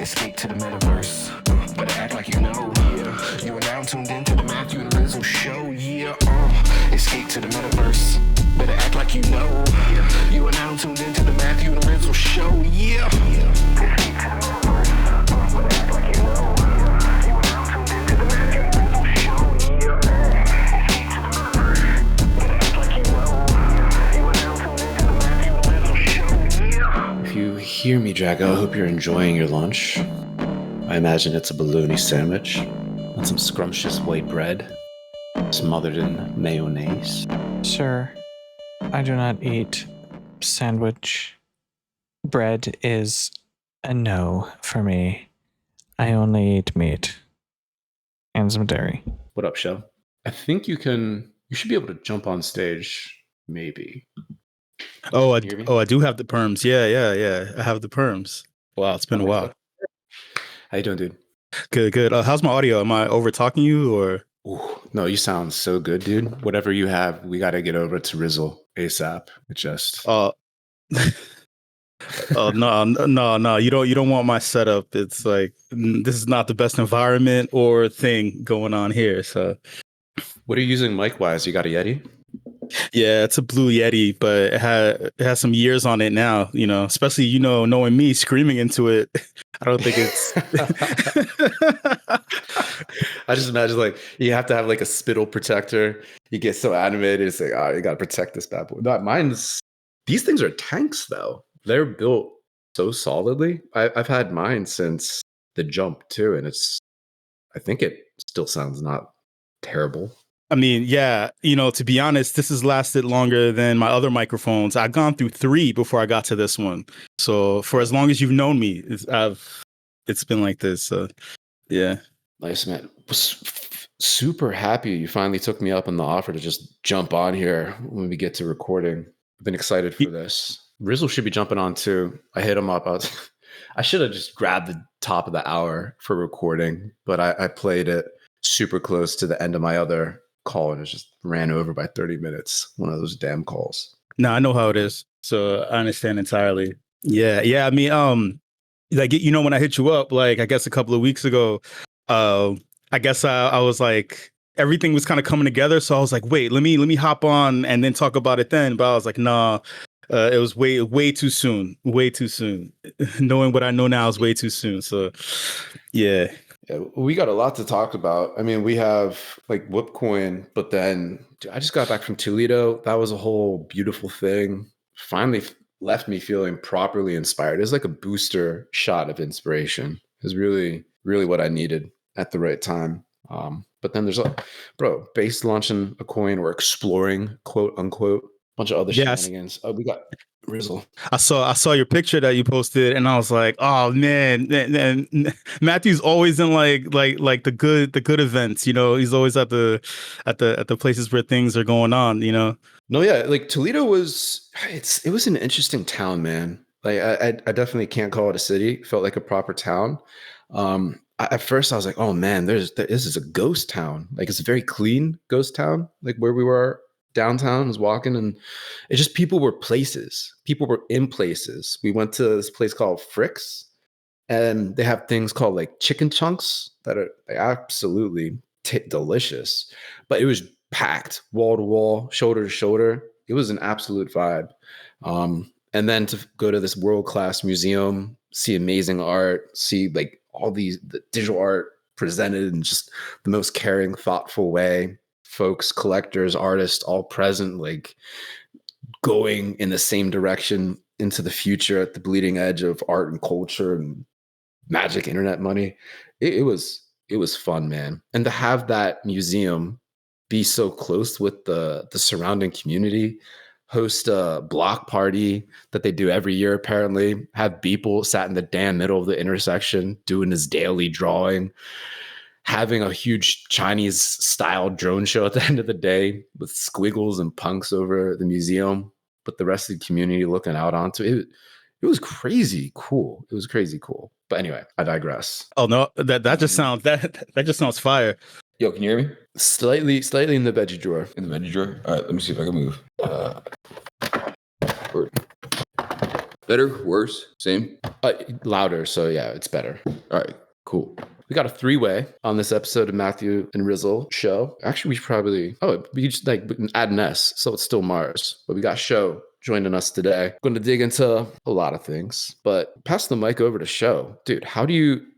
Escape to the metaverse. Better act like you know. Yeah. You are now tuned into the Matthew and Rizzle show. Yeah. Escape to the metaverse. Better act like you know. You are now tuned into the Matthew and Rizzle show. Yeah. Escape to the metaverse. Better act like you know. You are now tuned into the Matthew and Rizzle show. Yeah. Escape to the metaverse. Better act like you know. You are now tuned into the Matthew and Rizzle show. Yeah. If you hear me, Drago, I hope you're enjoying your lunch. I imagine it's a bologna sandwich on some scrumptious white bread, smothered in mayonnaise. Sir, I do not eat sandwich. Bread is a no for me. I only eat meat and some dairy. What up, Shell? I think you should be able to jump on stage, maybe. I do have the perms. Yeah. I have the perms. Wow, it's been a while. How you doing, dude? Good. How's my audio? Am I over talking you or? Ooh, no, you sound so good, dude. Whatever you have, we got to get over to Rizzle ASAP. It just. Oh no. You don't want my setup. It's like this is not the best environment or thing going on here. So, what are you using mic-wise? You got a Yeti? Yeah, it's a Blue Yeti, but it has some years on it now, especially, knowing me screaming into it. I don't think it's. I just imagine like you have to have like a spittle protector. You get so animated. It's like, you got to protect this bad boy. No, these things are tanks though. They're built so solidly. I've had mine since the jump too. And I think it still sounds not terrible. I mean, yeah, to be honest, this has lasted longer than my other microphones. I've gone through 3 before I got to this one. So for as long as you've known me, it's been like this. So, yeah. Nice, man. Super happy you finally took me up on the offer to just jump on here when we get to recording. I've been excited for this. Rizzle should be jumping on too. I hit him up. I should have just grabbed the top of the hour for recording, but I played it super close to the end of my other call and it just ran over by 30 minutes. One of those damn calls. No, I know how it is. So I understand entirely. Yeah. I mean, when I hit you up, like, I guess a couple of weeks ago, I guess I was like, everything was kind of coming together. So I was like, wait, let me hop on and then talk about it then. But I was like, nah, it was way too soon. Way too soon. Knowing what I know now is way too soon. So yeah. Yeah, we got a lot to talk about. I mean, we have like WIP coin, but then I just got back from Toledo. That was a whole beautiful thing. Finally left me feeling properly inspired. It was like a booster shot of inspiration. It was really, really what I needed at the right time. But then there's base launching a coin or exploring, quote unquote, a bunch of other shenanigans. Oh, we got Rizzle. I saw your picture that you posted, and I was like, "Oh man, Matthew's always in like the good events. He's always at the places where things are going on. No, yeah, like Toledo it was an interesting town, man. Like I definitely can't call it a city. It felt like a proper town. At first, I was like, "Oh man, this is a ghost town. Like it's a very clean ghost town. Like where we were." Downtown, I was walking and it's just people were in places. We went to this place called Frick's and they have things called like chicken chunks that are absolutely delicious, but it was packed wall to wall, shoulder to shoulder. It was an absolute vibe. And then to go to this world-class museum, see amazing art, see like all the digital art presented in just the most caring, thoughtful way. Folks, collectors, artists, all present, like going in the same direction into the future at the bleeding edge of art and culture and magic internet money. It was fun, man. And to have that museum be so close with the surrounding community, host a block party that they do every year, apparently, have people sat in the damn middle of the intersection doing this daily drawing. Having a huge Chinese style drone show at the end of the day with squiggles and punks over the museum, but the rest of the community looking out onto it. It was crazy cool. But anyway, I digress. Oh no, that just sounds fire. Yo, can you hear me? Slightly in the veggie drawer. In the veggie drawer? All right, let me see if I can move. Better? Worse? Same? Louder, so yeah, it's better. All right, cool. We got a three-way on this episode of Matthew and Rizzle show. Actually, we should probably we just like add an S, so it's still Mars. But we got Show joining us today. Going to dig into a lot of things, but pass the mic over to Show. Dude,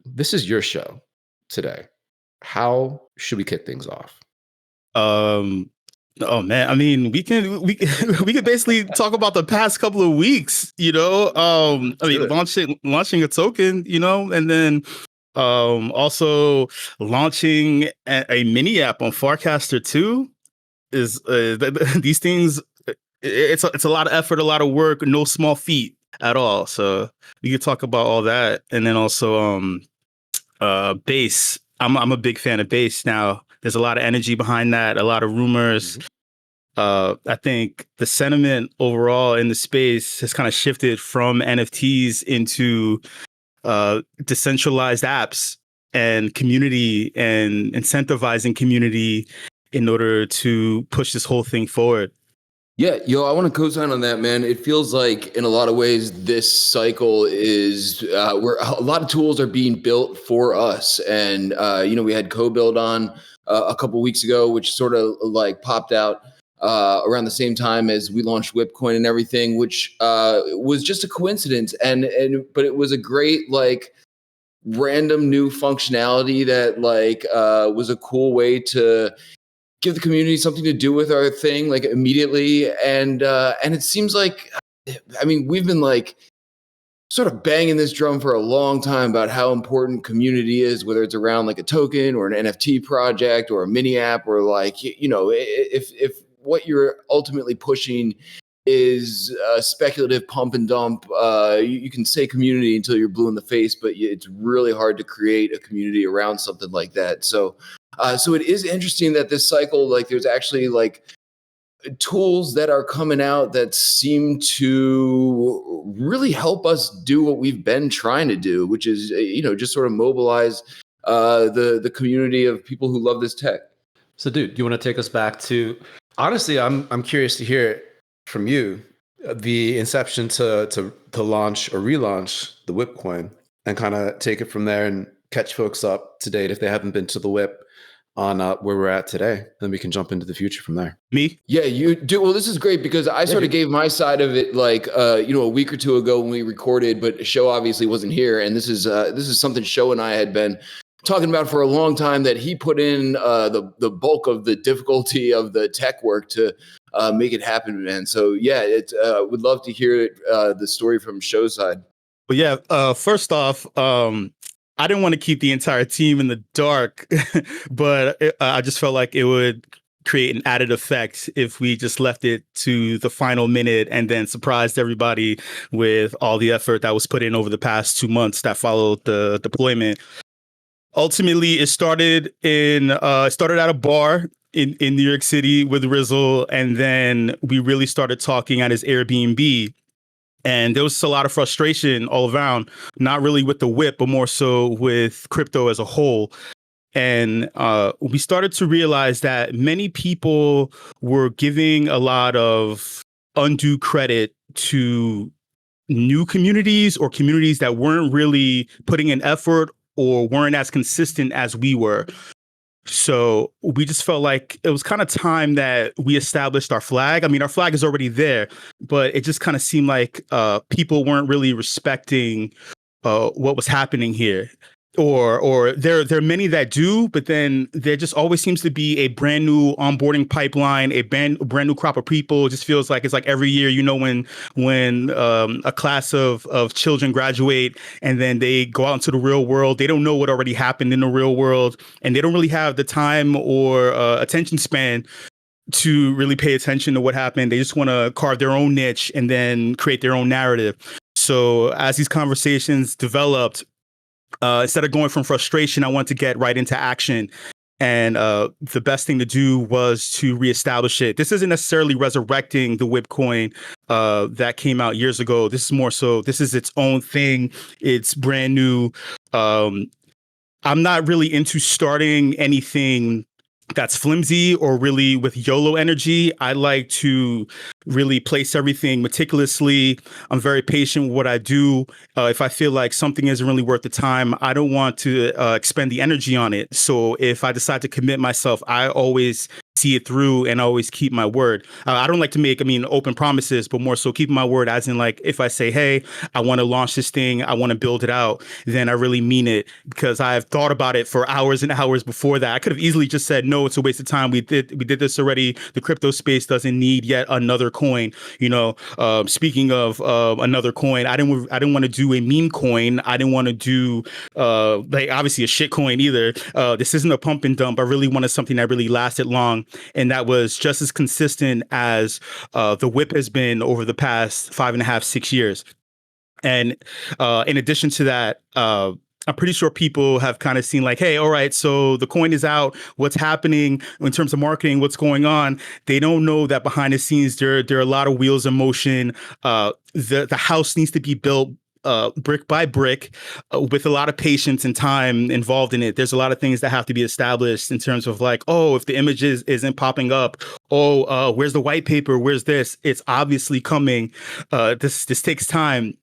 this is your show today. How should we kick things off? Oh man, I mean, we can we can basically talk about the past couple of weeks, you know. I mean, launching a token, you know, and then also launching a mini app on Farcaster 2 is these things. It's a lot of effort, a lot of work, no small feat at all. So we could talk about all that, and then also base. I'm a big fan of base now. There's a lot of energy behind that, a lot of rumors. I think the sentiment overall in the space has kind of shifted from NFTs into decentralized apps and community and incentivizing community in order to push this whole thing forward. Yeah, I want to co-sign on that, man. It feels like in a lot of ways this cycle is where a lot of tools are being built for us. And, we had co-build on a couple weeks ago, which sort of like popped out around the same time as we launched WIP coin and everything, which was just a coincidence. But it was a great, like, random new functionality that was a cool way to give the community something to do with our thing, like, immediately. And it seems like, I mean, we've been like sort of banging this drum for a long time about how important community is, whether it's around like a token or an NFT project or a mini app, or like, if what you're ultimately pushing is speculative pump and dump, you can say community until you're blue in the face, but it's really hard to create a community around something like that. So it is interesting that this cycle, like, there's actually like tools that are coming out that seem to really help us do what we've been trying to do, which is, just sort of mobilize the community of people who love this tech. So, dude, you want to take us back to? Honestly, I'm curious to hear it from you, the inception to launch or relaunch the WIP coin, and kind of take it from there and catch folks up to date if they haven't been to the WIP on where we're at today. Then we can jump into the future from there. Me? Yeah, you do. Well, this is great because I sort of gave my side of it like a week or two ago when we recorded, but Show obviously wasn't here, and this is something Show and I had been talking about for a long time, that he put in the bulk of the difficulty of the tech work to make it happen, man. So yeah, would love to hear the story from Show's side. But yeah, first off, I didn't want to keep the entire team in the dark, but I just felt like it would create an added effect if we just left it to the final minute and then surprised everybody with all the effort that was put in over the past 2 months that followed the deployment. Ultimately, it started at a bar in New York City with Rizzle, and then we really started talking at his Airbnb. And there was a lot of frustration all around, not really with the WIP, but more so with crypto as a whole. And we started to realize that many people were giving a lot of undue credit to new communities or communities that weren't really putting in effort or weren't as consistent as we were. So we just felt like it was kind of time that we established our flag. I mean, our flag is already there, but it just kind of seemed like people weren't really respecting what was happening here. Or there are many that do, but then there just always seems to be a brand new onboarding pipeline, a brand new crop of people. It just feels like it's like every year, when a class of children graduate and then they go out into the real world, they don't know what already happened in the real world, and they don't really have the time or attention span to really pay attention to what happened. They just want to carve their own niche and then create their own narrative. So as these conversations developed, instead of going from frustration, I wanted to get right into action. And the best thing to do was to reestablish it. This isn't necessarily resurrecting the WIP coin that came out years ago. This is more so, this is its own thing. It's brand new. I'm not really into starting anything that's flimsy or really with YOLO energy. I like to really place everything meticulously. I'm very patient with what I do. If I feel like something isn't really worth the time, I don't want to expend the energy on it. So if I decide to commit myself, I always see it through and always keep my word. I don't like to make, open promises, but more so keeping my word, as in, like, if I say, hey, I want to launch this thing, I want to build it out, then I really mean it, because I've thought about it for hours and hours before that. I could have easily just said, no, it's a waste of time. We did this already. The crypto space doesn't need yet another coin. Speaking of another coin, I didn't want to do a meme coin. I didn't want to do obviously a shit coin either. This isn't a pump and dump. I really wanted something that really lasted long, and that was just as consistent as the WIP has been over the past 5.5, 6 years. And in addition to that, I'm pretty sure people have kind of seen, like, hey, all right, so the coin is out. What's happening in terms of marketing? What's going on? They don't know that behind the scenes, there are a lot of wheels in motion. The house needs to be built brick by brick, with a lot of patience and time involved in it. There's a lot of things that have to be established in terms of, like, oh, if the image isn't popping up, where's the white paper? Where's this? It's obviously coming. This takes time.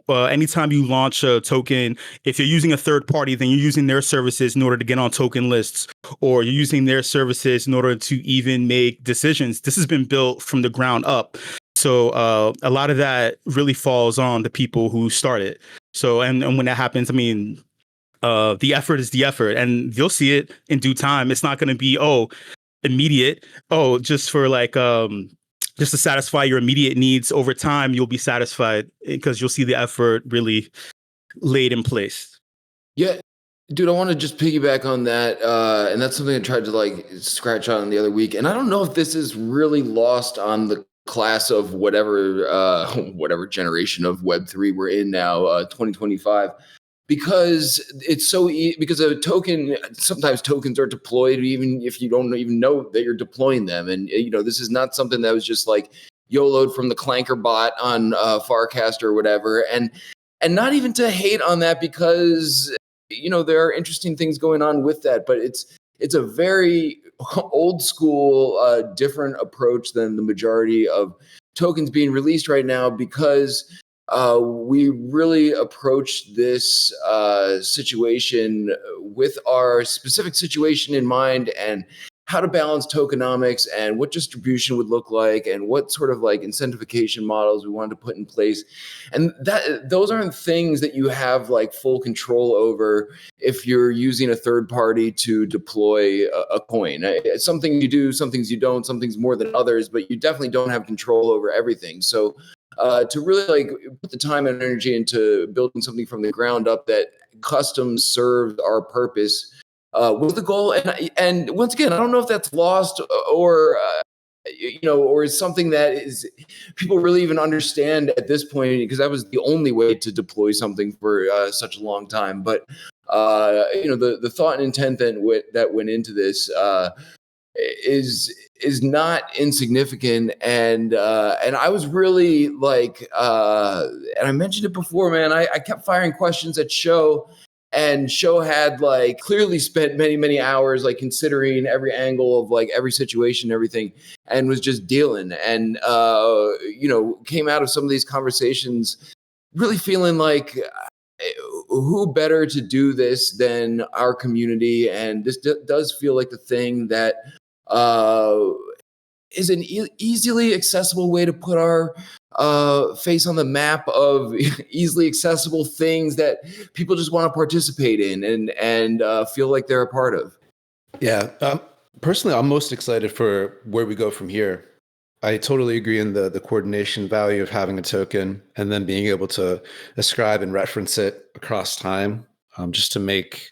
Anytime you launch a token, if you're using a third party, then you're using their services in order to get on token lists, or you're using their services in order to even make decisions. This has been built from the ground up. So a lot of that really falls on the people who start it. So, and when that happens, the effort is the effort, and you'll see it in due time. It's not going to be, immediate. Just for just to satisfy your immediate needs. Over time, you'll be satisfied because you'll see the effort really laid in place. Yeah, dude, I want to just piggyback on that. And that's something I tried to scratch on the other week. And I don't know if this is really lost on the class of whatever generation of Web3 we're in now, 2025. Because it's so because a token, sometimes tokens are deployed even if you don't even know that you're deploying them. And this is not something that was just like YOLO'd from the Clanker bot on Farcast or whatever. And not even to hate on that, because there are interesting things going on with that, but it's a very old school, different approach than the majority of tokens being released right now, because we really approach this situation with our specific situation in mind, and how to balance tokenomics and what distribution would look like, and what sort of incentivification models we wanted to put in place. And those aren't things that you have full control over if you're using a third party to deploy a coin. Some things you do, some things you don't, some things more than others, but you definitely don't have control over everything. So to really put the time and energy into building something from the ground up that custom serves our purpose was the goal. And once again, I don't know if that's lost or is something that is people really even understand at this point, because that was the only way to deploy something for such a long time. But the thought and intent that went into this is not insignificant, and I was really and I mentioned it before, man. I kept firing questions at Show, and Show had clearly spent many hours considering every angle of every situation, everything, and was just dealing, and came out of some of these conversations really feeling like, who better to do this than our community? And this does feel like the thing that is an easily accessible way to put our face on the map of easily accessible things that people just want to participate in and feel like they're a part of. Yeah. Personally, I'm most excited for where we go from here. I totally agree in the coordination value of having a token and then being able to ascribe and reference it across time, just to make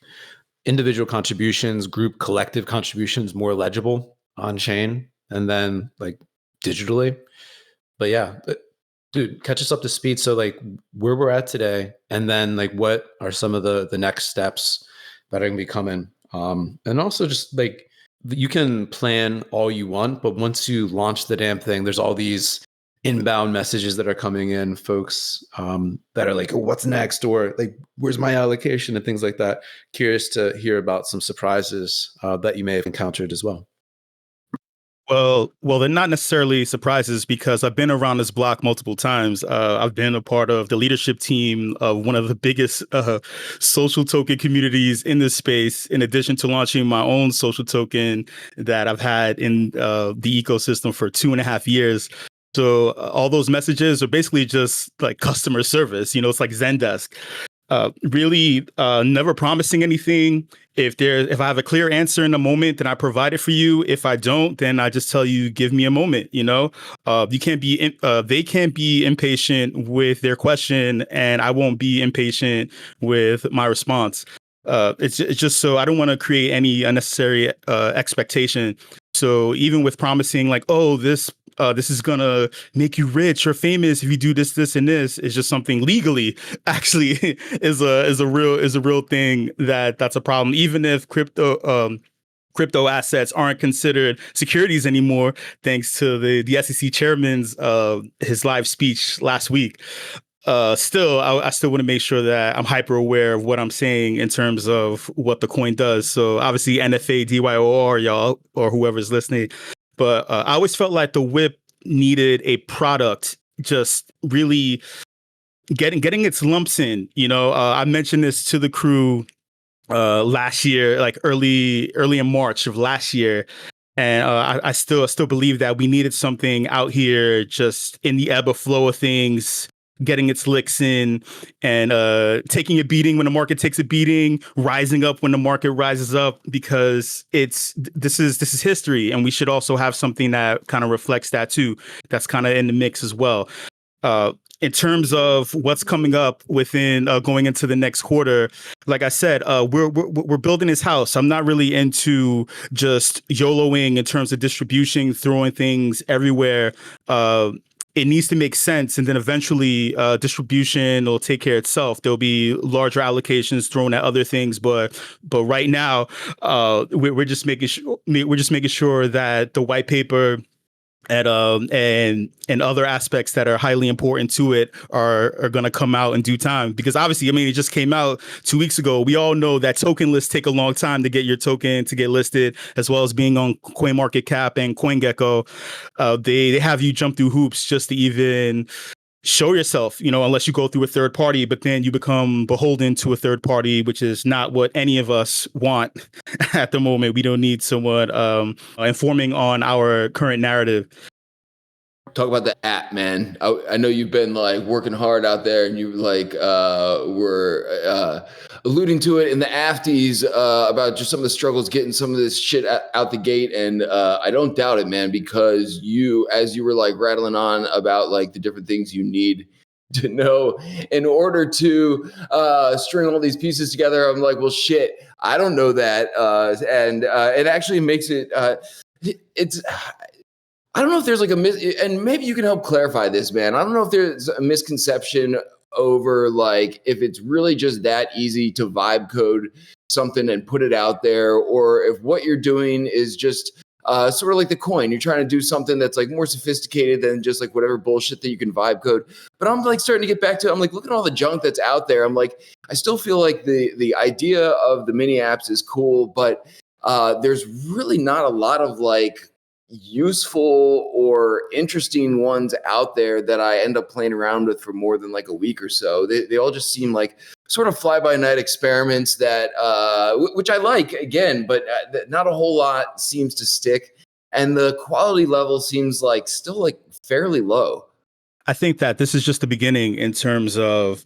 individual contributions, group collective contributions more legible on chain and then digitally. But yeah, dude, catch us up to speed. So where we're at today, and then what are some of the next steps that are going to be coming? And also just you can plan all you want, but once you launch the damn thing, there's all these inbound messages that are coming in, folks that are like, oh, what's next? Or like, where's my allocation and things like that. Curious to hear about some surprises that you may have encountered as well. Well, they're not necessarily surprises because I've been around this block multiple times. I've been a part of the leadership team of one of the biggest social token communities in this space, in addition to launching my own social token that I've had in the ecosystem for 2.5 years. So all those messages are basically just like customer service. It's like Zendesk. Really never promising anything. If I have a clear answer in a moment, then I provide it for you. If I don't, then I just tell you, give me a moment. You can't be they can't be impatient with their question, and I won't be impatient with my response. It's just so I don't want to create any unnecessary expectation. So even with promising like, oh, this is gonna make you rich or famous if you do this, this, and this, is just something legally actually is a real thing that's a problem. Even if crypto assets aren't considered securities anymore, thanks to the SEC chairman's his live speech last week. Still, I still want to make sure that I'm hyper aware of what I'm saying in terms of what the coin does. So obviously NFA, DYOR, y'all, or whoever's listening. But I always felt like the WIP needed a product just really getting its lumps in. I mentioned this to the crew last year, like early in March of last year. And I still believe that we needed something out here just in the ebb and flow of things, getting its licks in, and taking a beating when the market takes a beating, rising up when the market rises up, because this is history, and we should also have something that kind of reflects that too. That's kind of in the mix as well. In terms of what's coming up within going into the next quarter, like I said, we're building this house. I'm not really into just YOLOing in terms of distribution, throwing things everywhere. It needs to make sense, and then eventually distribution will take care of itself. There'll be larger allocations thrown at other things, but right now we're just making sure that the white paper and other aspects that are highly important to it are going to come out in due time, because obviously, I mean, it just came out 2 weeks ago. We all know that token lists take a long time to get your token to get listed, as well as being on CoinMarketCap and CoinGecko. They have you jump through hoops just to even show yourself, unless you go through a third party, but then you become beholden to a third party, which is not what any of us want at the moment. We don't need someone informing on our current narrative. Talk about the app, man. I know you've been like working hard out there, and you like were alluding to it in the afties about just some of the struggles getting some of this shit out the gate. And I don't doubt it, man, because as you were like rattling on about like the different things you need to know in order to string all these pieces together, I'm like, well, shit, I don't know that. And it actually makes it, I don't know if there's like and maybe you can help clarify this, man. I don't know if there's a misconception over like if it's really just that easy to vibe code something and put it out there, or if what you're doing is just sort of like the coin. You're trying to do something that's like more sophisticated than just like whatever bullshit that you can vibe code. But I'm like starting to get back to, I'm like, look at all the junk that's out there. I'm like, I still feel like the idea of the mini apps is cool, but there's really not a lot of like useful or interesting ones out there that I end up playing around with for more than like a week or so. They all just seem like sort of fly-by-night experiments that which I like, again, but not a whole lot seems to stick, and the quality level seems like still like fairly low. I think that this is just the beginning in terms of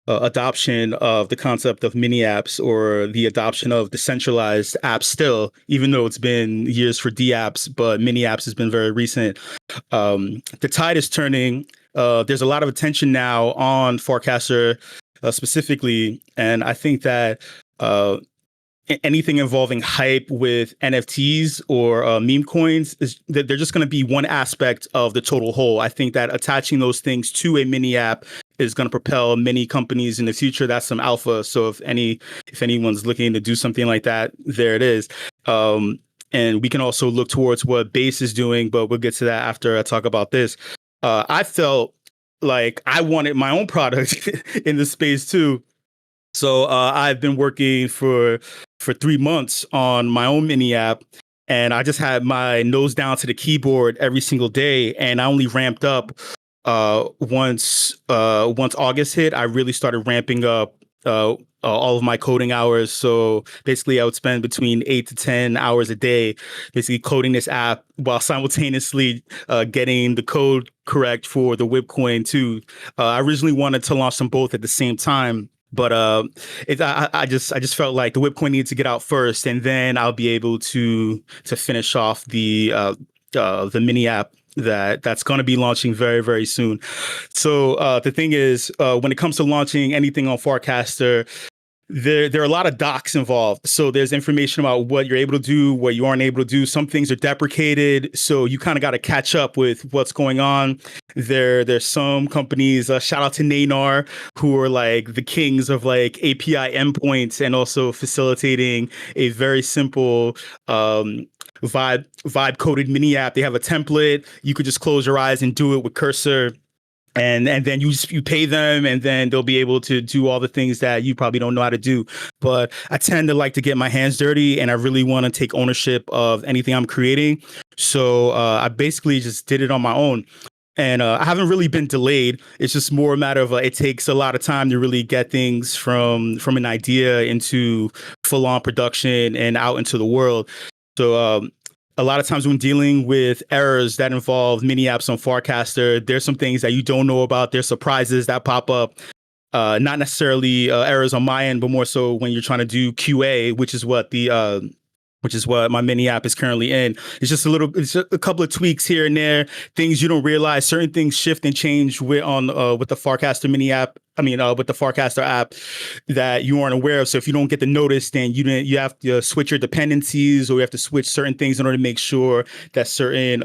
adoption of the concept of mini apps, or the adoption of decentralized apps still, even though it's been years for D apps, but mini apps has been very recent. The tide is turning. There's a lot of attention now on Forecaster specifically. And I think that anything involving hype with NFTs or meme coins is that they're just going to be one aspect of the total whole. I think that attaching those things to a mini app is going to propel many companies in the future. That's some alpha. So if anyone's looking to do something like that, there it is. And we can also look towards what Base is doing, but we'll get to that after I talk about this. I felt like I wanted my own product in the space too. So I've been working for 3 months on my own mini app, and I just had my nose down to the keyboard every single day, and I only ramped up once August hit. I really started ramping up all of my coding hours. So basically, I would spend between 8 to 10 hours a day, basically coding this app while simultaneously getting the code correct for the WIP coin too. I originally wanted to launch them both at the same time. But I just felt like the WIP coin needed to get out first, and then I'll be able to finish off the mini app that's going to be launching very, very soon. So the thing is, when it comes to launching anything on Farcaster, there are a lot of docs involved. So there's information about what you're able to do, what you aren't able to do. Some things are deprecated, so you kind of got to catch up with what's going on. There's some companies, shout out to Nanar, who are like the kings of like API endpoints and also facilitating a very simple vibe coded mini app. They have a template. You could just close your eyes and do it with cursor. And then you pay them, and then they'll be able to do all the things that you probably don't know how to do. But I tend to like to get my hands dirty, and I really want to take ownership of anything I'm creating. So I basically just did it on my own. And I haven't really been delayed. It's just more a matter of it takes a lot of time to really get things from an idea into full on production and out into the world. So a lot of times when dealing with errors that involve mini apps on Farcaster, there's some things that you don't know about. There's surprises that pop up. Not necessarily errors on my end, but more so when you're trying to do QA, which is what my mini app is currently in. It's just a couple of tweaks here and there, things you don't realize. Certain things shift and change with the Farcaster mini app. With the Farcaster app that you aren't aware of. So if you don't get the notice, then you have to switch your dependencies, or you have to switch certain things in order to make sure that certain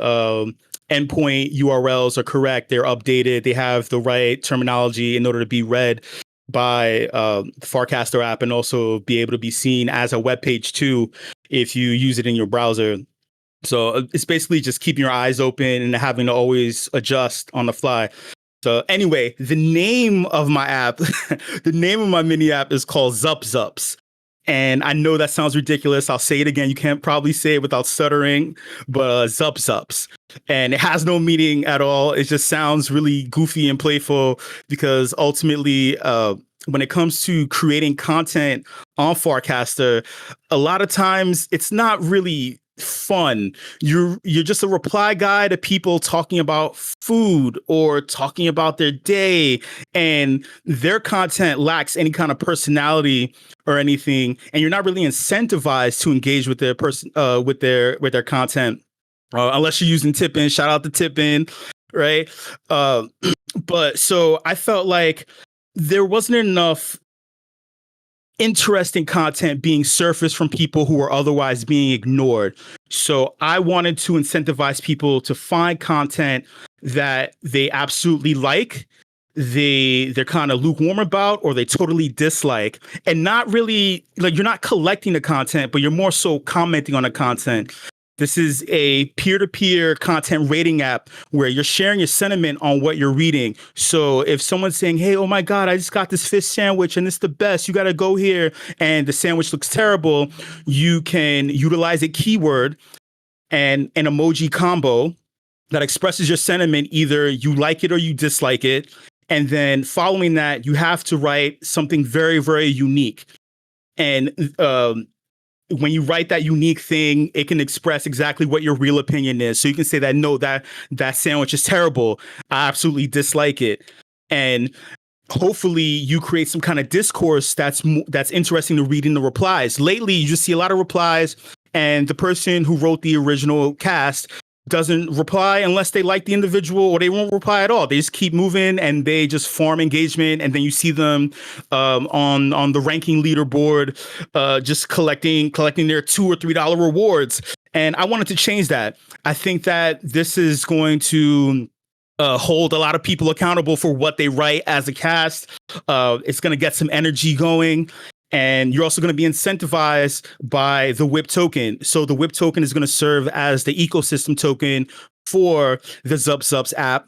endpoint URLs are correct. They're updated. They have the right terminology in order to be read by the Farcaster app, and also be able to be seen as a web page too if you use it in your browser. So it's basically just keeping your eyes open and having to always adjust on the fly. So anyway, the name of my app, the name of my mini app is called Zup Zups. And I know that sounds ridiculous. I'll say it again. You can't probably say it without stuttering, but Zup Zups. And it has no meaning at all. It just sounds really goofy and playful, because ultimately, when it comes to creating content on Farcaster, a lot of times it's not really fun. You're just a reply guy to people talking about food or talking about their day, and their content lacks any kind of personality or anything, and you're not really incentivized to engage with their with their content, unless you're using Tippin. Shout out to Tippin, right? But so I felt like there wasn't enough interesting content being surfaced from people who are otherwise being ignored. So I wanted to incentivize people to find content that they absolutely like, they're kind of lukewarm about, or they totally dislike, and not really like, you're not collecting the content, but you're more so commenting on the content. This is a peer-to-peer content rating app where you're sharing your sentiment on what you're reading. So if someone's saying, hey, oh my God, I just got this fish sandwich and it's the best, you got to go here, and the sandwich looks terrible, you can utilize a keyword and an emoji combo that expresses your sentiment. Either you like it or you dislike it. And then following that, you have to write something very, very unique. And when you write that unique thing, it can express exactly what your real opinion is. So you can say that, no, that sandwich is terrible, I absolutely dislike it. And hopefully you create some kind of discourse that's interesting to read in the replies. Lately, you just see a lot of replies, and the person who wrote the original cast doesn't reply unless they like the individual, or they won't reply at all. They just keep moving, and they just farm engagement. And then you see them on the ranking leaderboard, just collecting their $2 or $3 rewards. And I wanted to change that. I think that this is going to hold a lot of people accountable for what they write as a cast. It's going to get some energy going. And you're also going to be incentivized by the WIP token. So the WIP token is going to serve as the ecosystem token for the Zup Zups app.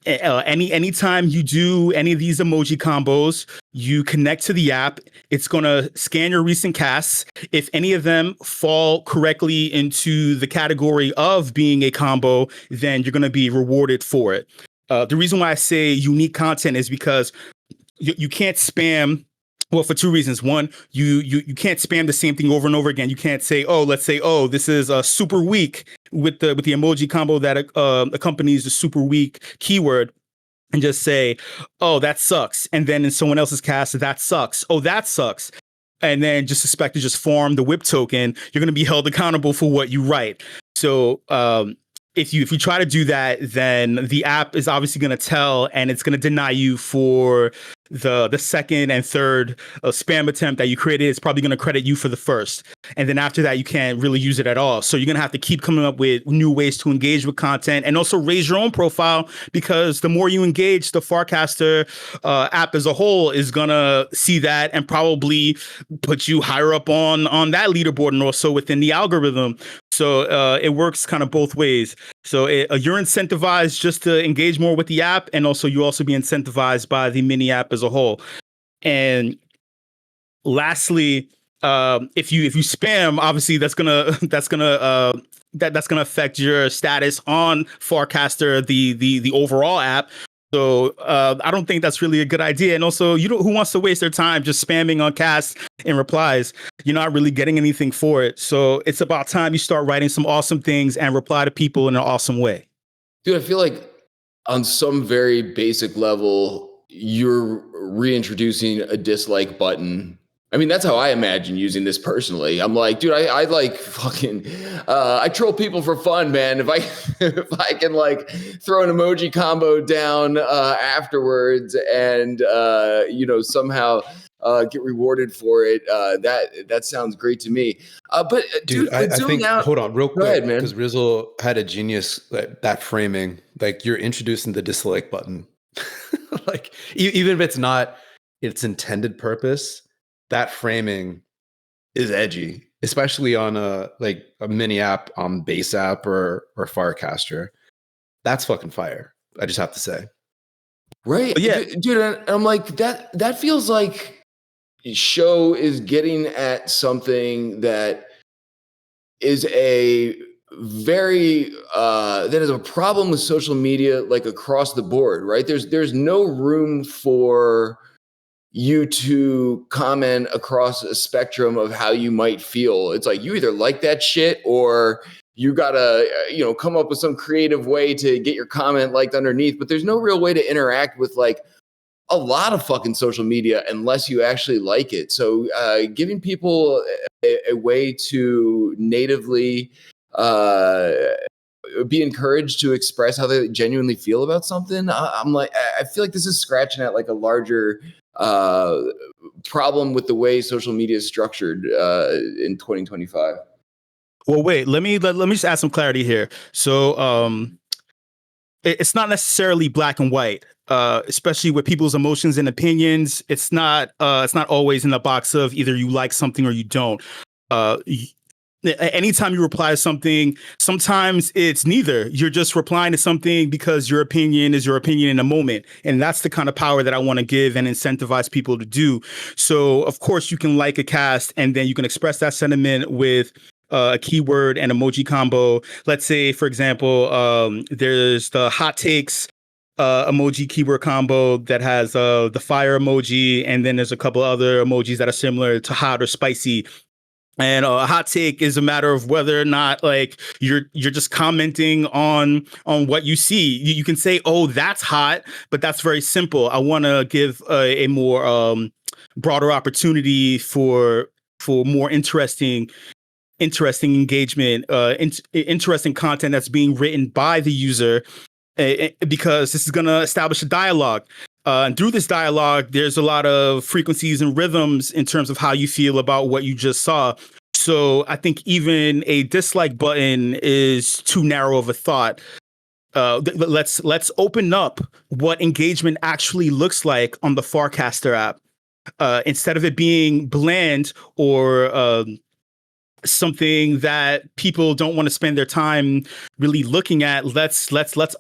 Anytime you do any of these emoji combos, you connect to the app. It's gonna scan your recent casts. If any of them fall correctly into the category of being a combo, then you're gonna be rewarded for it. The reason why I say unique content is because you can't spam. Well, for two reasons. One, you can't spam the same thing over and over again. You can't say, oh, let's say, oh, this is a super weak with the emoji combo that accompanies the super weak keyword, and just say, oh, that sucks. And then in someone else's cast, that sucks. Oh, that sucks. And then just expect to just farm the WIP token. You're going to be held accountable for what you write. So if you try to do that, then the app is obviously going to tell, and it's going to deny you for the second and third spam attempt that you created. It's probably going to credit you for the first. And then after that, you can't really use it at all. So you're going to have to keep coming up with new ways to engage with content and also raise your own profile, because the more you engage, the Farcaster app as a whole is going to see that and probably put you higher up on that leaderboard and also within the algorithm. So it works kind of both ways. So you're incentivized just to engage more with the app, and also you also be incentivized by the mini app as a whole. And lastly, if you spam, obviously that's gonna affect your status on Farcaster, the overall app. So I don't think that's really a good idea. And also, who wants to waste their time just spamming on casts and replies? You're not really getting anything for it. So it's about time you start writing some awesome things and reply to people in an awesome way. Dude, I feel like on some very basic level, you're reintroducing a dislike button. I mean, that's how I imagine using this personally. I'm like, dude, I like fucking, I troll people for fun, man. If I can like throw an emoji combo down afterwards and, somehow get rewarded for it, that sounds great to me. But dude, I think, hold on real quick, man. because Rizzle had a genius, that framing, like you're introducing the dislike button. Like even if it's not its intended purpose, that framing is edgy, especially on a mini app on base app or Farcaster. That's fucking fire. I just have to say. Right. Yeah. Dude, and I'm like, that feels like show is getting at something that is a very that is a problem with social media, like across the board, right? There's no room for you to comment across a spectrum of how you might feel. It's like you either like that shit or you gotta come up with some creative way to get your comment liked underneath. But there's no real way to interact with like a lot of fucking social media unless you actually like it. So giving people a way to natively be encouraged to express how they genuinely feel about something, I'm like, I feel like this is scratching at like a larger problem with the way social media is structured in 2025. Well, wait, let me just add some clarity here. So it's not necessarily black and white, especially with people's emotions and opinions. It's not always in the box of either you like something or you don't. Anytime you reply to something, sometimes it's neither. You're just replying to something because your opinion is your opinion in a moment. And that's the kind of power that I want to give and incentivize people to do. So, of course, you can like a cast and then you can express that sentiment with a keyword and emoji combo. Let's say, for example, there's the hot takes emoji keyword combo that has the fire emoji. And then there's a couple other emojis that are similar to hot or spicy. And a hot take is a matter of whether or not like you're just commenting on what you see. You can say, "Oh, that's hot," but that's very simple. I want to give a more broader opportunity for more interesting engagement, interesting content that's being written by the user, because this is going to establish a dialogue. And through this dialogue, there's a lot of frequencies and rhythms in terms of how you feel about what you just saw. So I think even a dislike button is too narrow of a thought. Let's open up what engagement actually looks like on the Farcaster app. Instead of it being bland or something that people don't want to spend their time really looking at. Let's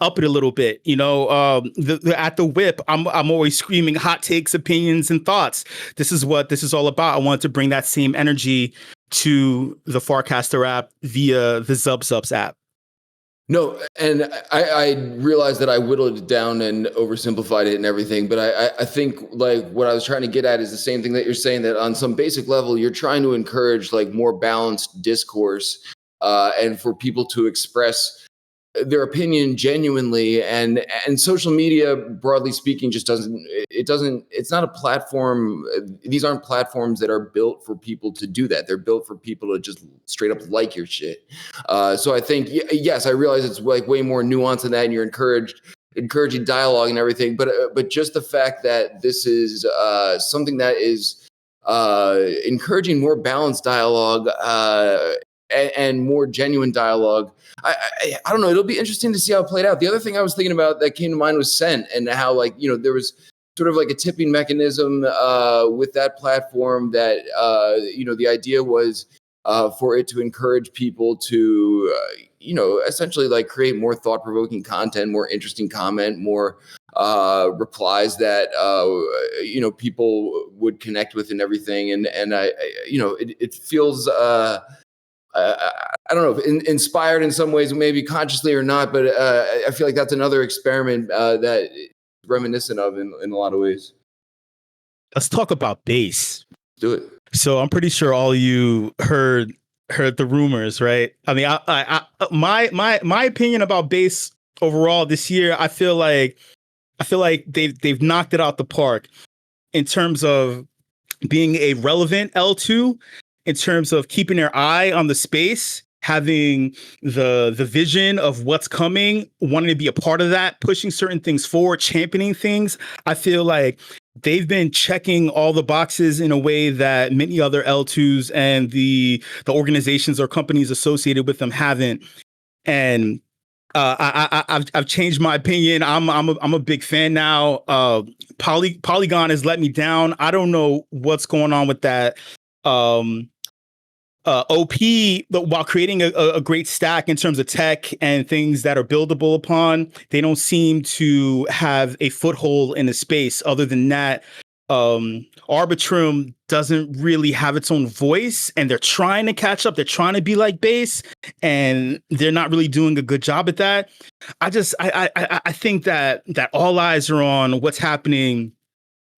up it a little bit. At the WIP, I'm always screaming hot takes, opinions, and thoughts. This is what this is all about. I wanted to bring that same energy to the Farcaster app via the Zubs app. No, and I realized that I whittled it down and oversimplified it and everything, but I think like what I was trying to get at is the same thing that you're saying, that on some basic level, you're trying to encourage like more balanced discourse and for people to express their opinion genuinely, and social media, broadly speaking, just it's not a platform. These aren't platforms that are built for people to do that. They're built for people to just straight up like your shit. So I think, yes, I realize it's like way more nuanced than that, and you're encouraging dialogue and everything, but just the fact that this is something that is encouraging more balanced dialogue and more genuine dialogue. I don't know. It'll be interesting to see how it played out. The other thing I was thinking about that came to mind was Scent, and how there was sort of like a tipping mechanism with that platform that the idea was for it to encourage people to essentially like create more thought-provoking content, more interesting comment, more replies that people would connect with and everything. And it feels I don't know, inspired in some ways, maybe consciously or not, but I feel like that's another experiment that is reminiscent of in a lot of ways. Let's talk about bass. Do it. So I'm pretty sure all of you heard the rumors, right? I mean, my opinion about bass overall this year, I feel like they've knocked it out the park in terms of being a relevant L2, in terms of keeping their eye on the space, having the vision of what's coming, wanting to be a part of that, pushing certain things forward, championing things. I feel like they've been checking all the boxes in a way that many other L2s and the organizations or companies associated with them haven't. And I've changed my opinion. I'm a big fan now. Polygon has let me down. I don't know what's going on with that. OP, while creating a great stack in terms of tech and things that are buildable upon, they don't seem to have a foothold in the space. Other than that, Arbitrum doesn't really have its own voice, and they're trying to catch up. They're trying to be like Base, and they're not really doing a good job at that. I think that all eyes are on what's happening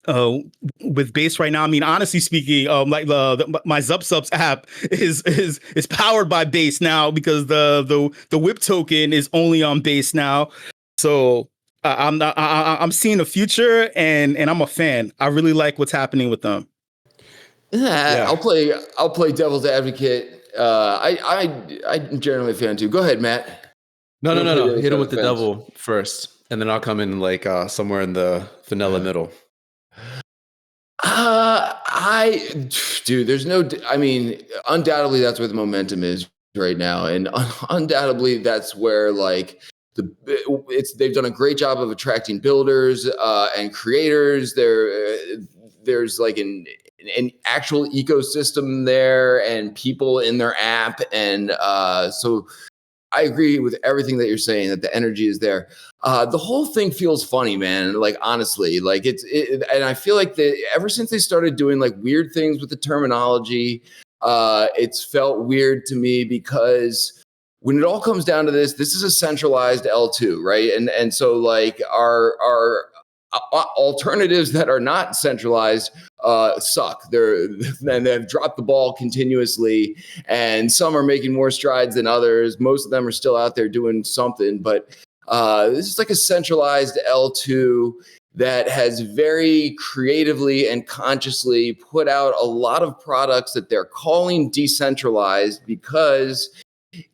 with Base right now. I mean, honestly speaking, like my Subs app is powered by Base now, because the WIP token is only on Base now. So I'm seeing a future, and I'm a fan. I really like what's happening with them. Yeah. I'll play devil's advocate. I'm generally a fan too. Go ahead, Matt. No. Hit him with the devil first, and then I'll come in like somewhere in the vanilla middle. Undoubtedly that's where the momentum is right now, and undoubtedly that's where like they've done a great job of attracting builders and creators. There's like an actual ecosystem there and people in their app, and so I agree with everything that you're saying, that the energy is there. The whole thing feels funny, man. Like, honestly, like and I feel like ever since they started doing like weird things with the terminology, it's felt weird to me, because when it all comes down to this is a centralized L2, right? And so like our alternatives that are not centralized suck. They've dropped the ball continuously, and some are making more strides than others. Most of them are still out there doing something, but this is like a centralized L2 that has very creatively and consciously put out a lot of products that they're calling decentralized, because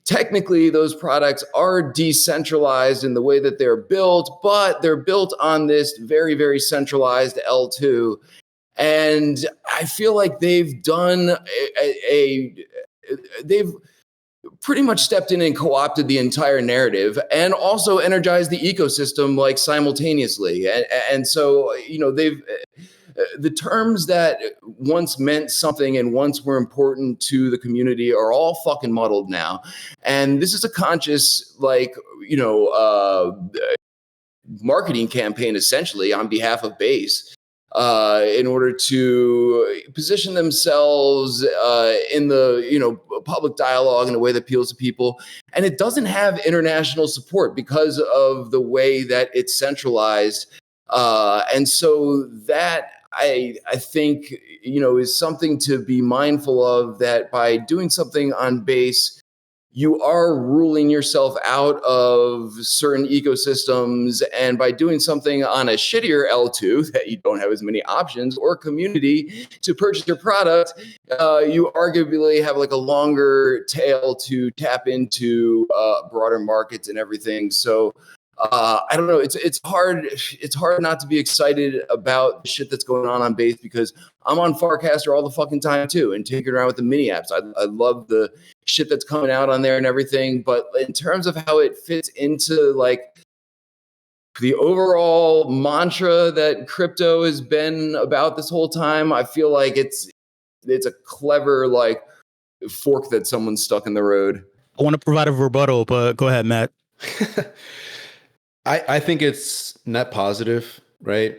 technically those products are decentralized in the way that they're built, but they're built on this very, very centralized L2. And I feel like they've done they've pretty much stepped in and co-opted the entire narrative, and also energized the ecosystem like simultaneously. And so, the terms that once meant something and once were important to the community are all fucking muddled now. And this is a conscious, like, marketing campaign essentially on behalf of Base, in order to position themselves in the public dialogue in a way that appeals to people. And it doesn't have international support because of the way that it's centralized. And so that I think is something to be mindful of, that by doing something on Base, you are ruling yourself out of certain ecosystems. And by doing something on a shittier L2 that you don't have as many options or community to purchase your product, you arguably have like a longer tail to tap into broader markets and everything. So I don't know. It's hard. It's hard not to be excited about the shit that's going on Base, because I'm on Farcaster all the fucking time too, and tinkering around with the mini apps. I love the shit that's coming out on there and everything. But in terms of how it fits into like the overall mantra that crypto has been about this whole time, I feel like it's a clever like fork that someone's stuck in the road. I want to provide a rebuttal, but go ahead, Matt. I think it's net positive, right?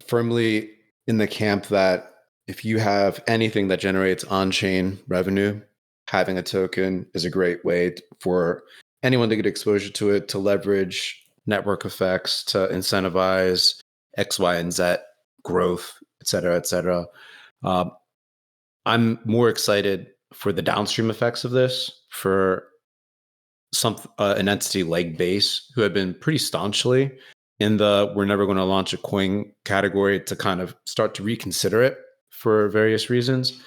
Firmly in the camp that if you have anything that generates on-chain revenue, having a token is a great way for anyone to get exposure to it, to leverage network effects, to incentivize X, Y, and Z growth, et cetera, et cetera. I'm more excited for the downstream effects of this, for an entity like Base, who had been pretty staunchly in the we're never going to launch a coin category, to kind of start to reconsider it for various reasons.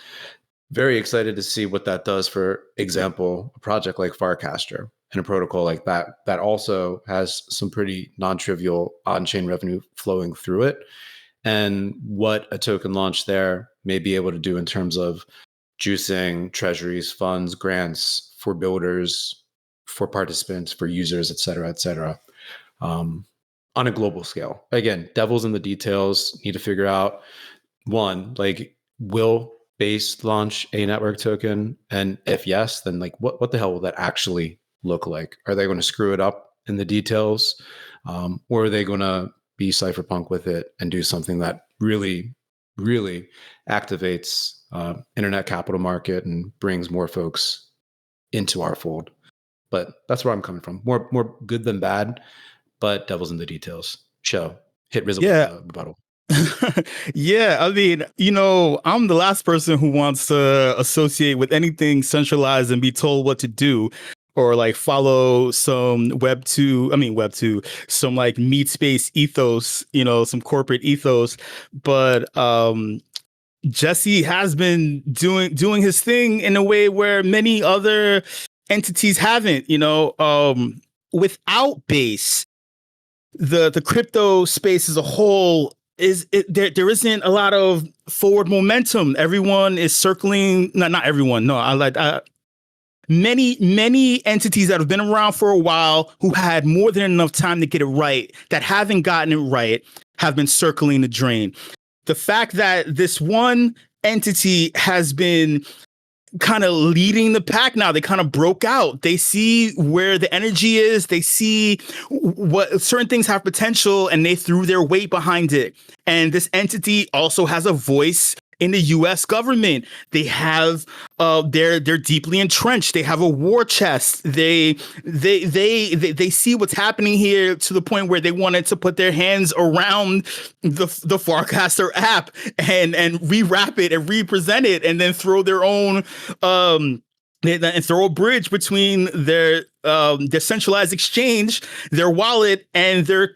Very excited to see what that does. For example, a project like Farcaster and a protocol like that also has some pretty non-trivial on-chain revenue flowing through it, and what a token launch there may be able to do in terms of juicing treasuries, funds, grants for builders, for participants, for users, et cetera, on a global scale. Again, devil's in the details. Need to figure out, one, like, will Base launch a network token? And if yes, then like what the hell will that actually look like? Are they going to screw it up in the details? Or are they going to be cypherpunk with it and do something that really, really activates internet capital market and brings more folks into our fold? But that's where I'm coming from. More good than bad, but devil's in the details. Show. Hit Rizzle with the rebuttal. Yeah, I mean, I'm the last person who wants to associate with anything centralized and be told what to do, or like follow some Web 2, some like meat space ethos, some corporate ethos. But Jesse has been doing his thing in a way where many other entities haven't. Without Base, the crypto space as a whole there isn't a lot of forward momentum. Everyone is circling. Not everyone. No, many entities that have been around for a while, who had more than enough time to get it right, that haven't gotten it right, have been circling the drain. The fact that this one entity has been kind of leading the pack now, they kind of broke out. They see where the energy is. They see what certain things have potential, and they threw their weight behind it. And this entity also has a voice in the U.S. government. They have they're deeply entrenched. They have a war chest. They see what's happening here, to the point where they wanted to put their hands around the Farcaster app and rewrap it and represent it, and then throw their own and throw a bridge between their centralized exchange, their wallet, and their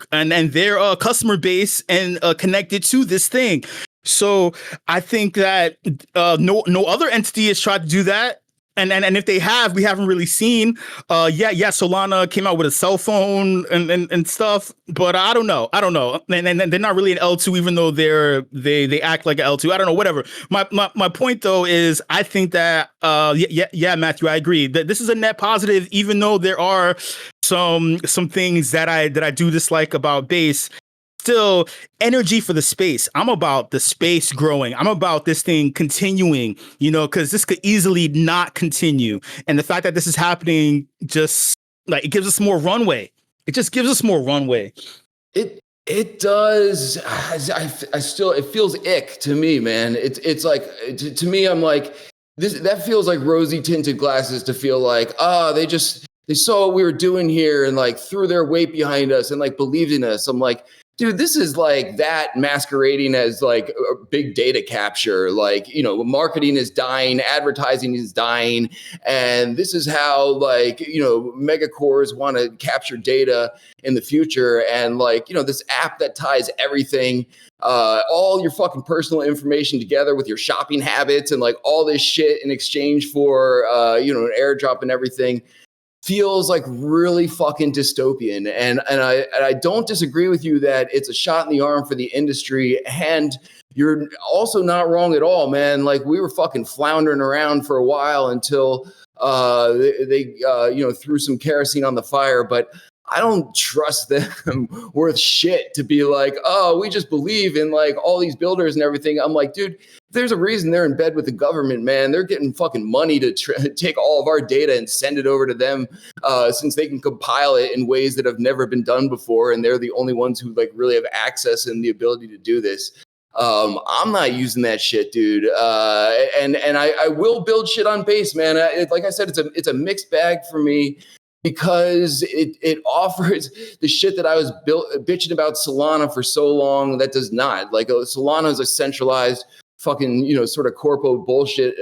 customer base, and connect it to this thing. So I think that no other entity has tried to do that. And if they have, we haven't really seen. Solana came out with a cell phone and stuff, but I don't know. And they're not really an L2, even though they act like an L2. I don't know. Whatever. My point though is, I think that Matthew, I agree that this is a net positive, even though there are some things that I do dislike about Base. still energy for the space. I'm about the space growing. I'm about this thing continuing, because this could easily not continue. And the fact that this is happening just like it gives us more runway. It just gives us more runway. It does. I still, it feels ick to me, man. It's like, to me, I'm like, that feels like rosy tinted glasses to feel like, they saw what we were doing here and like threw their weight behind us and like believed in us. I'm like, dude, this is like that masquerading as like a big data capture. Like, marketing is dying, advertising is dying. And this is how like, megacores want to capture data in the future. And like, this app that ties everything, all your fucking personal information together with your shopping habits and like all this shit in exchange for, an airdrop and everything. Feels like really fucking dystopian. And I don't disagree with you that it's a shot in the arm for the industry. And you're also not wrong at all, man. Like we were fucking floundering around for a while until they threw some kerosene on the fire. But I don't trust them worth shit to be like, oh, we just believe in like all these builders and everything. I'm like, dude, there's a reason they're in bed with the government, man. They're getting fucking money to take all of our data and send it over to them, since they can compile it in ways that have never been done before. And they're the only ones who like really have access and the ability to do this. I'm not using that shit, dude. And I will build shit on base, man. Like I said, it's a mixed bag for me. Because it offers the shit that I was bitching about Solana for so long that does not. Like Solana is a centralized fucking, sort of corpo bullshit,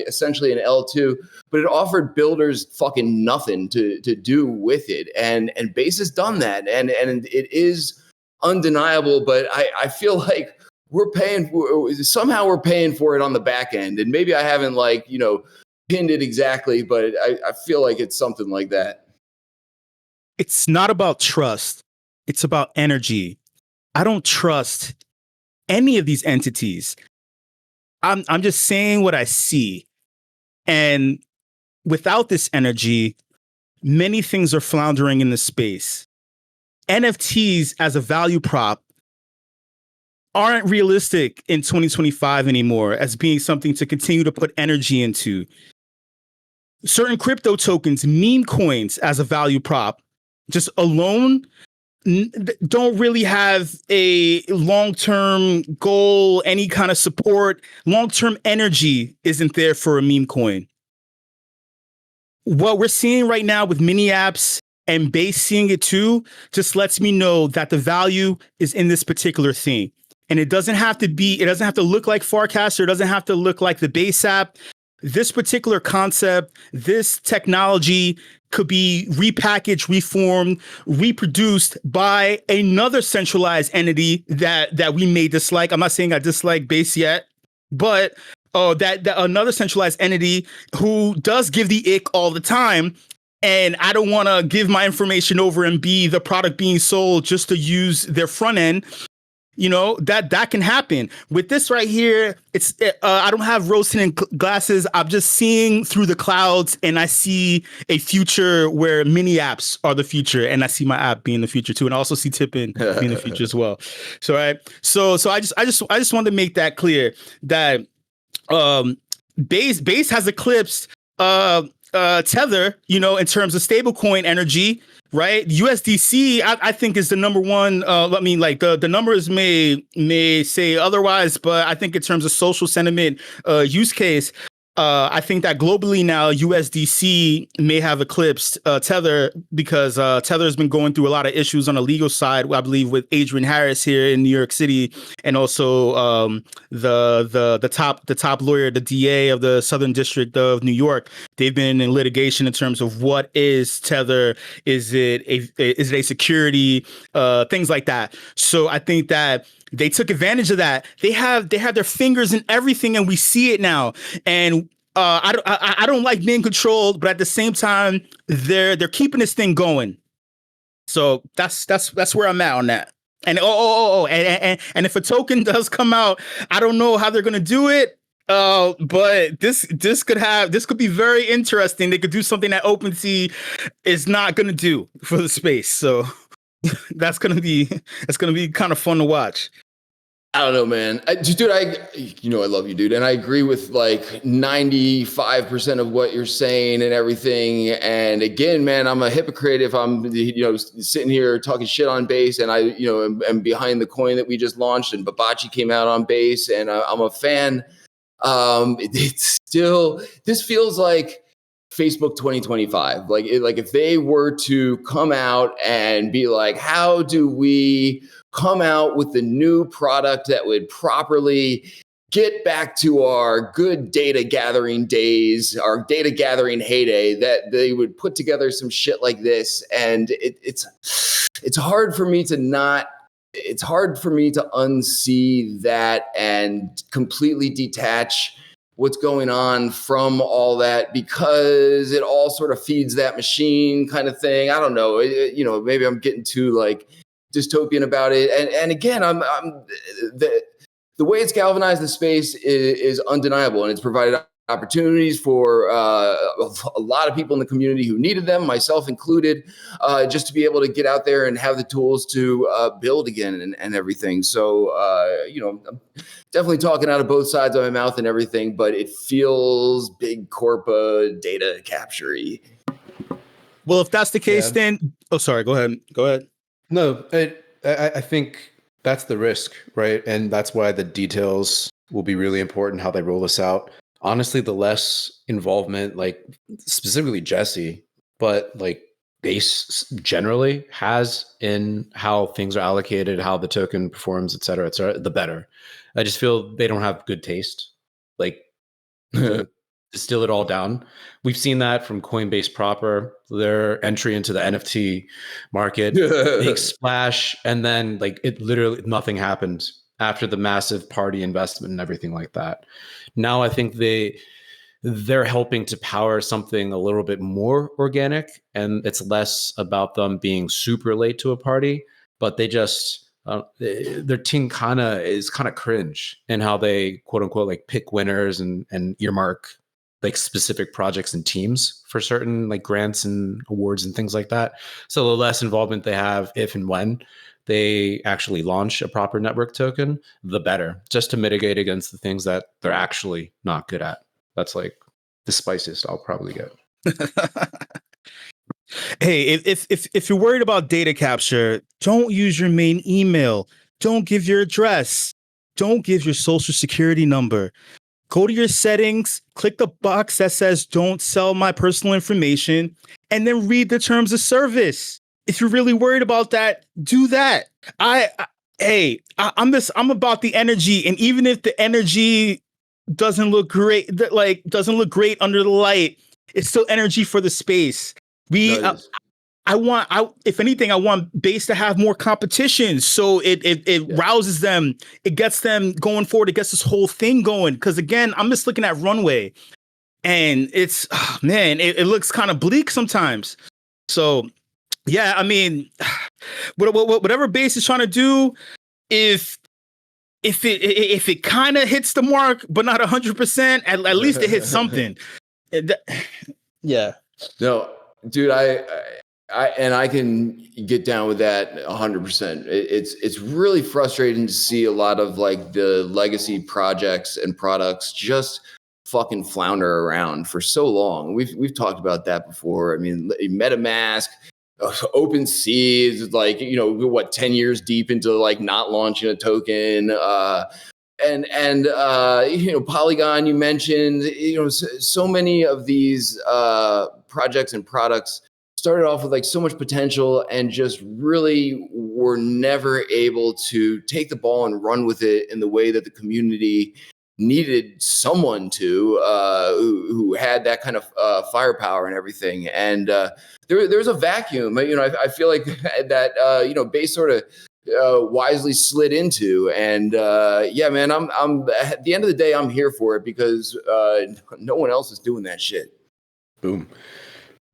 essentially an L2, but it offered builders fucking nothing to do with it. And Base has done that. And it is undeniable, but I feel like we're paying for it on the back end. And maybe I haven't pinned it exactly, but I feel like it's something like that. It's not about trust. It's about energy. I don't trust any of these entities. I'm just saying what I see. And without this energy, many things are floundering in the space. NFTs as a value prop aren't realistic in 2025 anymore as being something to continue to put energy into. Certain crypto tokens, meme coins as a value prop, just alone don't really have a long-term goal, any kind of support. Long-term energy isn't there for a meme coin. What we're seeing right now with mini apps and Base seeing it too just lets me know that the value is in this particular thing. And it doesn't have to look like Farcaster. It doesn't have to look like the Base app. This particular concept, this technology could be repackaged, reformed, reproduced by another centralized entity that we may dislike. I'm not saying I dislike Base yet, but that another centralized entity who does give the ick all the time. And I don't want to give my information over and be the product being sold just to use their front end. That can happen with this right here. It's I don't have rose-tinted glasses. I'm just seeing through the clouds, and I see a future where mini apps are the future, and I see my app being the future too, and I also see Tippin being the future as well. So I just wanted to make that clear that Base has eclipsed Tether, in terms of stablecoin energy. Right, USDC, I think is the number one. The numbers may say otherwise, but I think in terms of social sentiment use case, I think that globally now USDC may have eclipsed Tether because Tether has been going through a lot of issues on the legal side. I believe with Adrian Harris here in New York City, and also the top lawyer, the DA of the Southern District of New York. They've been in litigation in terms of what is Tether, is it a security, things like that. So I think that they took advantage of that. They have their fingers in everything, and we see it now. And I don't like being controlled, but at the same time, they're keeping this thing going. So that's where I'm at on that. And and if a token does come out, I don't know how they're gonna do it. But this could be very interesting. They could do something that OpenSea is not gonna do for the space. So that's gonna be kind of fun to watch. I don't know, man. Dude, I love you, dude. And I agree with like 95% of what you're saying and everything. And again, man, I'm a hypocrite if I'm, sitting here talking shit on base and I, am behind the coin that we just launched and Babachi came out on base and I'm a fan. It's still, this feels like Facebook 2025. Like if they were to come out and be like, how do we come out with the new product that would properly get back to our good data gathering days, our data gathering heyday, that they would put together some shit like this. And it's hard for me to unsee that and completely detach what's going on from all that, because it all sort of feeds that machine kind of thing. I don't know. Maybe I'm getting too like dystopian about it. And again, I'm the way it's galvanized the space is undeniable, and it's provided opportunities for a lot of people in the community who needed them, myself included, just to be able to get out there and have the tools to build again and everything. So, I'm definitely talking out of both sides of my mouth and everything, but it feels big corpa data capture-y. Well, if that's the case, then sorry, go ahead. No, I think that's the risk, right? And that's why the details will be really important, how they roll this out. Honestly, the less involvement, like specifically Jesse, but like base generally has in how things are allocated, how the token performs, et cetera, the better. I just feel they don't have good taste. Like to distill it all down. We've seen that from Coinbase proper, their entry into the NFT market, big splash, and then like it literally nothing happened after the massive party investment and everything like that. Now I think they're helping to power something a little bit more organic, and it's less about them being super late to a party, but they just their team is kind of cringe in how they quote unquote like pick winners and earmark like specific projects and teams for certain like grants and awards and things like that. So the less involvement they have, if and when they actually launch a proper network token, the better, just to mitigate against the things that they're actually not good at. That's like the spiciest I'll probably get. Hey, if you're worried about data capture, don't use your main email. Don't give your address. Don't give your social security number. Go to your settings, click the box that says don't sell my personal information, and then read the terms of service. If you're really worried about that, do that. I'm about the energy, and even if the energy doesn't look great under the light, it's still energy for the space. If anything, I want base to have more competition. So it rouses them. It gets them going forward. It gets this whole thing going. Because again, I'm just looking at runway and it's, it looks kind of bleak sometimes. So yeah, I mean, whatever base is trying to do, if it kind of hits the mark, but not 100%, at least it hits something. Yeah. No, dude, I can get down with that 100%. It's really frustrating to see a lot of like the legacy projects and products just fucking flounder around for so long. We've talked about that before. I mean, MetaMask, OpenSea is like, 10 years deep into like not launching a token. And Polygon, you mentioned, so many of these projects and products started off with like so much potential and just really were never able to take the ball and run with it in the way that the community needed someone to who had that kind of firepower and everything. And there's a vacuum, I feel like that, Base sort of wisely slid into. And man, I'm at the end of the day, I'm here for it because no one else is doing that shit. Boom.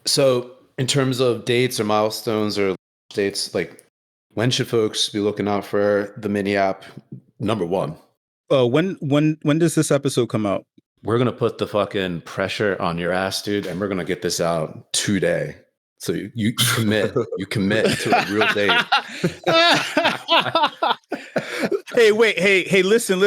So in terms of dates or milestones or dates, like when should folks be looking out for the mini app number one? When does this episode come out? We're going to put the fucking pressure on your ass, dude, and we're going to get this out today. So you commit to a real date. Hey, wait, hey, listen.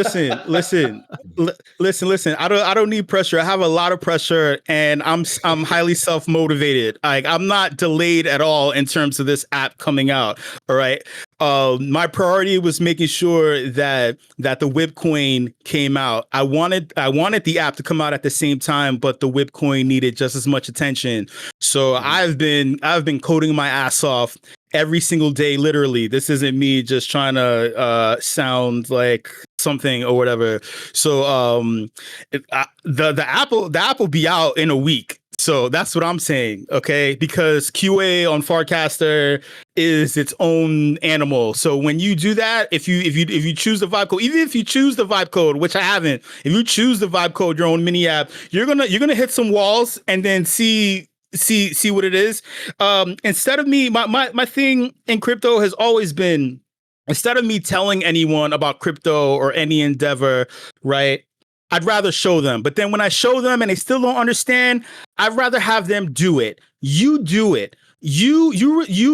I don't need pressure. I have a lot of pressure, and I'm highly self-motivated. Like, I'm not delayed at all in terms of this app coming out. All right. My priority was making sure that the WIP coin came out. I wanted the app to come out at the same time, but the WIP coin needed just as much attention. So I've been coding my ass off every single day, literally. This isn't me just trying to sound like something or whatever. So the app will be out in a week. So that's what I'm saying, okay? Because QA on Farcaster is its own animal. So when you do that, if you choose the vibe code, even if you choose the vibe code, which I haven't, if you choose the vibe code, your own mini app, you're gonna hit some walls and then see what it is. Instead of me, my thing in crypto has always been, instead of me telling anyone about crypto or any endeavor, right? I'd rather show them. But then when I show them and they still don't understand, I'd rather have them do it. You do it. You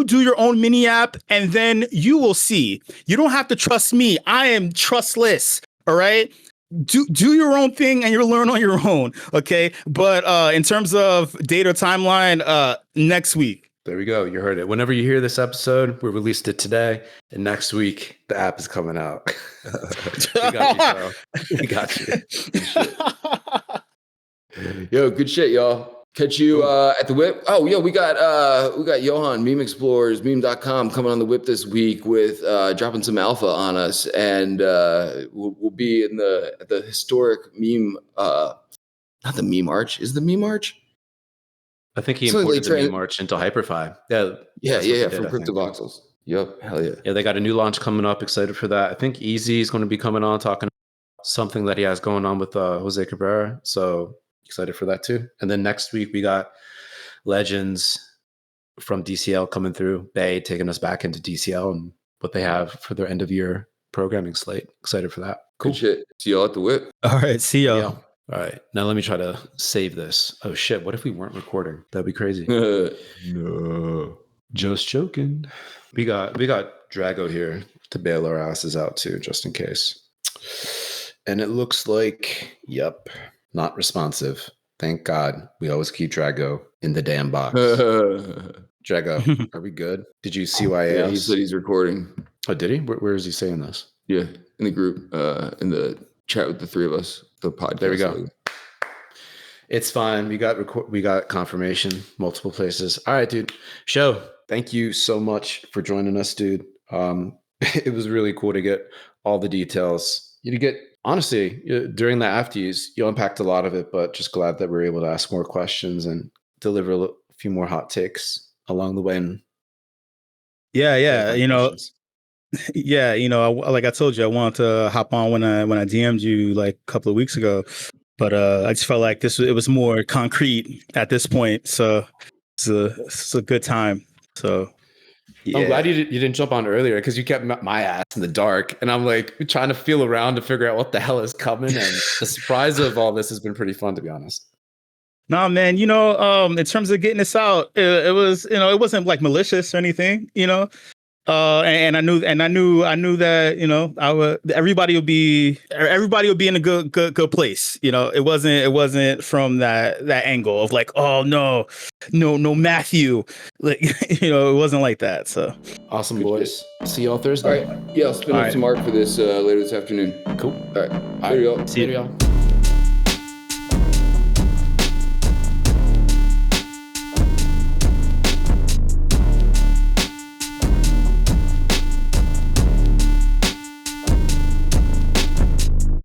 do your own mini app, and then you will see. You don't have to trust me. I am trustless. All right. Do your own thing and you'll learn on your own. Okay. But in terms of date or timeline, next week. There we go. You heard it. Whenever you hear this episode, we released it today, and next week the app is coming out. We got you, bro. We got you. Good shit. Yo, good shit, y'all. Catch you at the WIP. Oh, yeah, we got Johan, Meme Explorers, meme.com coming on the WIP this week with dropping some alpha on us, and we'll be in the historic meme. Not the meme arch. Is the meme arch? I think he imported the meme arch into Hyperfi. Yeah, from CryptoVoxels. Yep, hell yeah. Yeah, they got a new launch coming up. Excited for that. I think Easy is going to be coming on talking about something that he has going on with Jose Cabrera. So excited for that too. And then next week we got Legends from DCL coming through. Bay taking us back into DCL and what they have for their end of year programming slate. Excited for that. Cool. Good shit. See y'all at the WIP. All right, see y'all. Yeah. All right, now let me try to save this. Oh shit, what if we weren't recording? That'd be crazy. No, just joking. We got Drago here to bail our asses out too, just in case. And it looks like, yep, not responsive. Thank God. We always keep Drago in the damn box. Drago, are we good? Did you see why? Yeah, he said he's recording. Oh, did he? Where is he saying this? Yeah, in the group, in the chat with the three of us. The podcast. There we go. It's fine. We got confirmation multiple places. All right, dude. Show. Thank you so much for joining us, dude. It was really cool to get all the details. You get honestly during the afties, you unpacked a lot of it, but just glad that we were able to ask more questions and deliver a few more hot takes along the way. And yeah, like I told you, I wanted to hop on when I DM'd you like a couple of weeks ago, but I just felt like it was more concrete at this point. So it's a good time. So yeah. I'm glad you didn't jump on earlier because you kept my ass in the dark, and I'm like trying to feel around to figure out what the hell is coming. And the surprise of all this has been pretty fun, to be honest. Nah, man, in terms of getting this out, it was, it wasn't like malicious or anything, and I knew that, everybody will be in a good place. It wasn't from that angle of like, oh no Matthew, like, it wasn't like that. So awesome, good boys. Shit. See y'all Thursday. All right. Yeah, I'll spin up some art for this later this afternoon. Cool. All right. Later, y'all. See you, y'all.